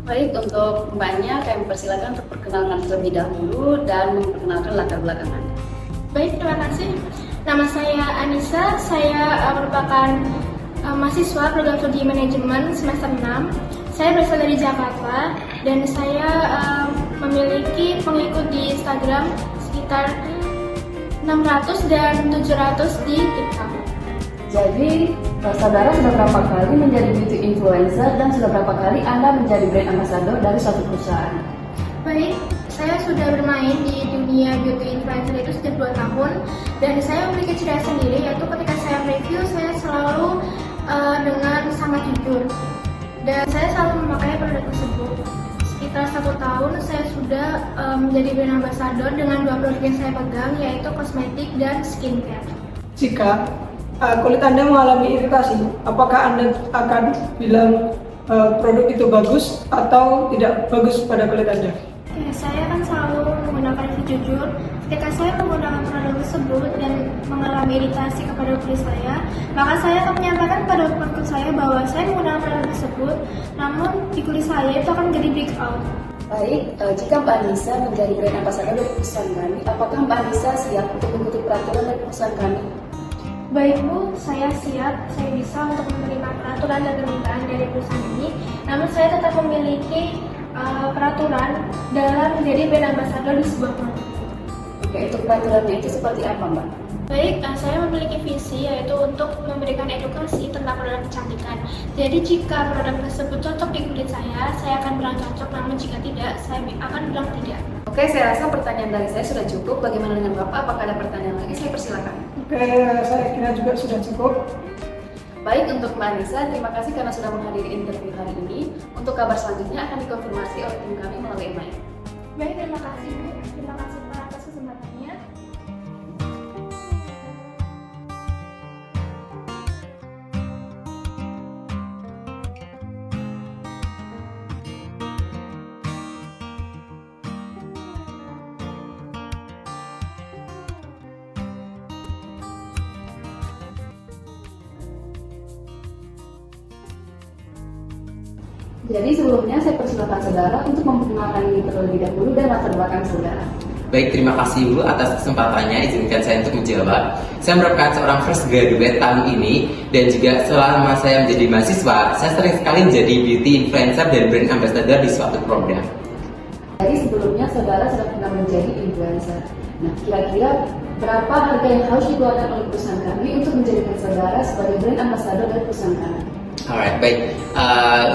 Baik, untuk Mbaknya, kami persilakan untuk perkenalkan terlebih dahulu dan memperkenalkan latar belakang Anda. Baik, terima kasih. Nama saya Anissa, saya merupakan mahasiswa program studi manajemen semester 6. Saya berasal dari Jakarta dan saya memiliki pengikut di Instagram sekitar 600 dan 700 di TikTok. Jadi, saudara sudah berapa kali menjadi beauty influencer dan sudah berapa kali Anda menjadi brand ambassador dari suatu perusahaan? Baik, saya sudah bermain di dunia beauty influencer itu sejak 2 tahun dan saya memiliki ciri khas sendiri, yaitu ketika saya review saya selalu dengan sangat jujur dan saya selalu memakai produk tersebut. Sekitar 1 tahun saya sudah menjadi brand ambassador dengan 2 produk yang saya pegang, yaitu kosmetik dan skincare. Jika kulit Anda mengalami iritasi, apakah Anda akan bilang produk itu bagus atau tidak bagus pada kulit Anda? Oke, saya akan selalu menggunakan review jujur. Ketika saya menggunakan produk tersebut dan mengalami iritasi kepada kulit saya, maka saya akan menyampaikan kepada kulit saya bahwa saya menggunakan produk tersebut, namun di kulit saya itu akan menjadi breakout. Baik, jika Mbak Anissa menjadi brand ambassador dari perusahaan kami, apakah Mbak Anissa siap untuk mengikuti peraturan dari perusahaan kami? Baik Bu, saya siap, saya bisa untuk menerima peraturan dan permintaan dari perusahaan ini, namun saya tetap memiliki peraturan dalam menjadi brand ambassador di sebuah produk. Oke, untuk peraturannya itu seperti apa, Mbak? Baik, saya memiliki visi yaitu untuk memberikan edukasi tentang produk kecantikan. Jadi jika produk tersebut cocok di kulit saya akan bilang cocok, namun jika tidak, saya akan bilang tidak. Oke, saya rasa pertanyaan dari saya sudah cukup. Bagaimana dengan Bapak? Apakah ada pertanyaan lagi? Saya persilakan. Oke, saya kira juga sudah cukup. Baik, untuk Mbak Anissa, terima kasih karena sudah menghadiri interview hari ini. Untuk kabar selanjutnya akan dikonfirmasi oleh tim kami melalui email. Baik, terima kasih Bu. Terima kasih Pak atas kesempatannya. Jadi sebelumnya saya persilakan saudara untuk memperkenalkan diri terlebih dahulu dan latar belakang saudara. Baik, terima kasih Bu atas kesempatannya. Izinkan saya untuk menjawab. Saya merupakan seorang fresh graduate tahun ini dan juga selama saya menjadi mahasiswa, saya sering sekali menjadi beauty influencer dan brand ambassador di suatu produk. Jadi sebelumnya saudara sudah pernah menjadi influencer. Nah, kira-kira berapa harga yang harus dikeluarkan oleh perusahaan kami untuk menjadikan saudara sebagai brand ambassador dari perusahaan kami? Alright, baik.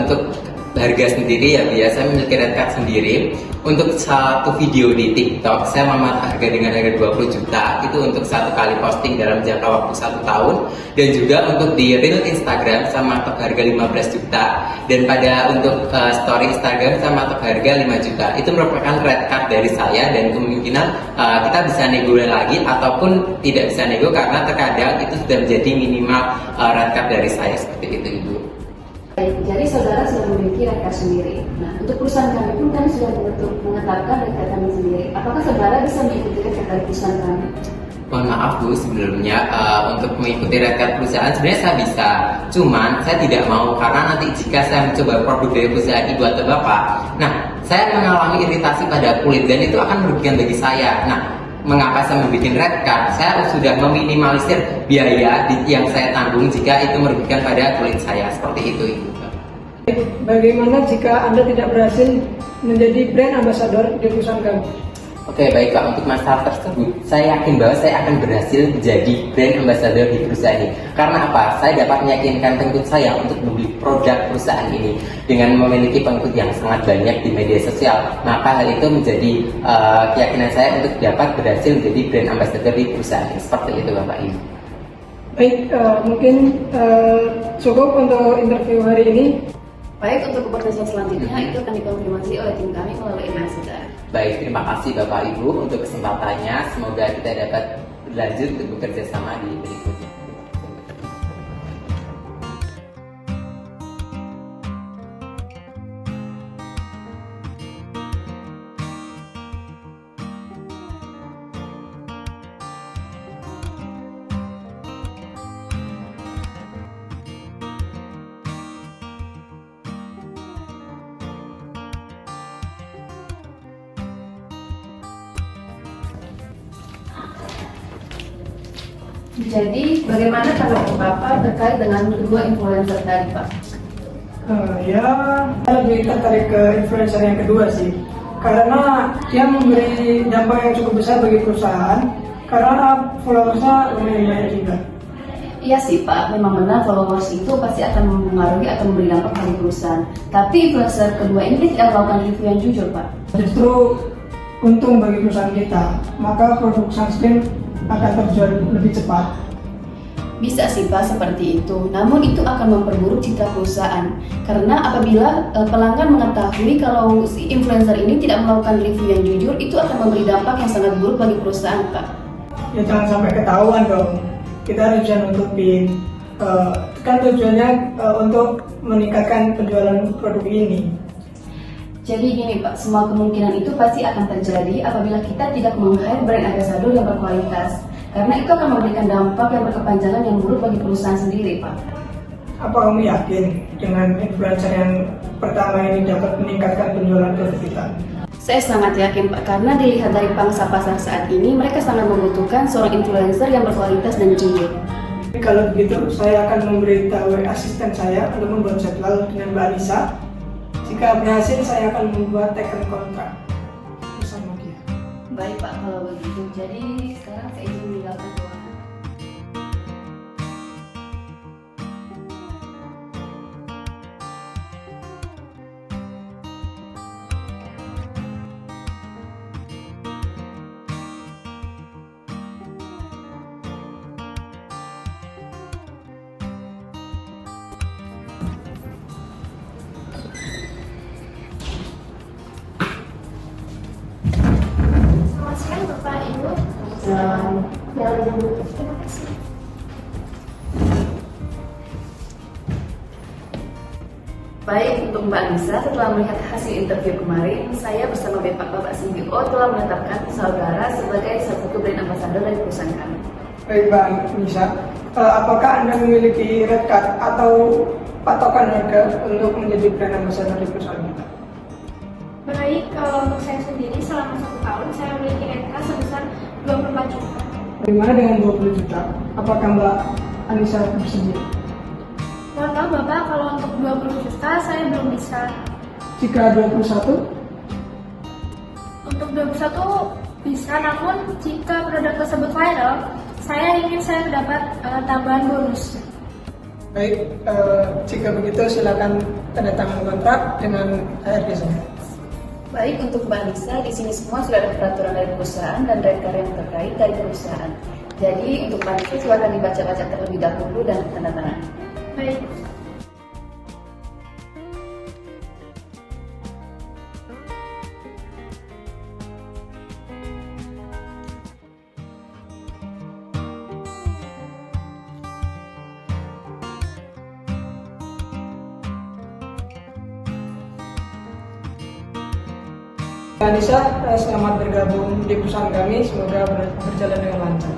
Untuk harga sendiri ya biasa memiliki red card sendiri. Untuk satu video di TikTok saya mematok harga dengan harga 20 juta itu untuk satu kali posting dalam jangka waktu 1 tahun, dan juga untuk di reel Instagram saya mematok harga 15 juta, dan pada untuk story Instagram saya mematok harga 5 juta. Itu merupakan red card dari saya dan kemungkinan kita bisa nego lagi ataupun tidak bisa nego karena terkadang itu sudah menjadi minimal red card dari saya seperti itu Ibu. Baik, jadi saudara sudah memiliki red card sendiri. Nah, untuk perusahaan kami pun kami sudah menetapkan red card kami sendiri. Apakah saudara bisa mengikuti red card dari perusahaan kami? Mohon maaf Bu, sebelumnya untuk mengikuti red card perusahaan sebenarnya saya bisa, cuman saya tidak mau karena nanti jika saya mencoba produk dari perusahaan Ibu atau Bapak, nah saya mengalami iritasi pada kulit dan itu akan merugikan bagi saya. Nah, mengapa saya membuat red card? Saya sudah meminimalisir biaya yang saya tanggung jika itu merugikan pada kulit saya, seperti itu Ibu. Bagaimana jika Anda tidak berhasil menjadi brand ambassador di perusahaan kami? Oke, baik Pak, untuk masalah tersebut saya yakin bahwa saya akan berhasil menjadi brand ambassador di perusahaan ini. Karena apa? Saya dapat meyakinkan pengikut saya untuk membeli produk perusahaan ini dengan memiliki pengikut yang sangat banyak di media sosial. Maka hal itu menjadi keyakinan saya untuk dapat berhasil menjadi brand ambassador di perusahaan ini. Seperti itu Bapak Ibu. Baik, mungkin cukup untuk interview hari ini. Baik, untuk pertanyaan selanjutnya itu akan dikonfirmasi oleh tim kami melalui email saudara. Baik, terima kasih Bapak Ibu untuk kesempatannya. Semoga kita dapat berlanjut untuk bekerja sama di berikutnya. Jadi bagaimana tanggapan Bapak terkait dengan kedua influencer tadi, Pak? Ya, saya lebih tertarik ke influencer yang kedua sih, karena dia memberi dampak yang cukup besar bagi perusahaan, karena followersnya lumayan banyak juga. Iya sih Pak, memang benar followers itu pasti akan mempengaruhi atau memberi dampak bagi perusahaan. Tapi influencer kedua ini tidak melakukan review yang jujur, Pak. Justru untung bagi perusahaan kita, maka produk sunscreen akan terjual lebih cepat. Bisa sih Pak seperti itu, namun itu akan memperburuk citra perusahaan. Karena apabila pelanggan mengetahui kalau si influencer ini tidak melakukan review yang jujur, itu akan memberi dampak yang sangat buruk bagi perusahaan, Pak. Ya jangan sampai ketahuan dong. Kita harus bisa nutupin. Kan tujuannya untuk meningkatkan penjualan produk ini. Jadi gini Pak, semua kemungkinan itu pasti akan terjadi apabila kita tidak meng-hire brand ambassador yang berkualitas. Karena itu akan memberikan dampak yang berkepanjangan yang buruk bagi perusahaan sendiri, Pak. Apa kamu yakin dengan influencer yang pertama ini dapat meningkatkan penjualan produk kita? Saya sangat yakin Pak, karena dilihat dari pangsa pasar saat ini, mereka sangat membutuhkan seorang influencer yang berkualitas dan jujur. Kalau begitu, saya akan memberitahu asisten saya untuk membuat jadwal dengan Mbak Anissa. Jika berhasil, saya akan membuat teken kontrak bersama dia. Baik Pak, kalau begitu. Jadi sekarang saya izin meninggalkan ruangan. Selamat siang Bapak Ibu. Terima kasih. Baik, untuk Mbak Anissa, setelah melihat hasil interview kemarin, saya bersama Bapak CEO telah menetapkan saudara sebagai salah satu brand ambassador dari perusahaan kami. Baik Mbak Anissa, apakah Anda memiliki red card atau patokan harga untuk menjadi brand ambassador di perusahaan kita? Baik, kalau untuk saya sendiri selama 1 tahun saya memiliki RK sebesar 24 juta. Bagaimana dengan 20 juta? Apakah Mbak Anissa bersedia? Mohon maaf Bapak, kalau untuk 20 juta saya belum bisa. Jika 21? Untuk 21 bisa, namun jika produk tersebut viral, saya ingin saya dapat tambahan bonus. Baik, jika begitu silakan tanda tangan kontrak dengan HRD saya. Baik, untuk Mbak Anissa, di sini semua sudah ada peraturan dari perusahaan dan red card yang terkait dari perusahaan. Jadi untuk Mbak Anissa silakan dibaca-baca terlebih dahulu dan tanda tangan. Baik. Mbak Anissa, selamat bergabung di perusahaan kami. Semoga berjalan dengan lancar.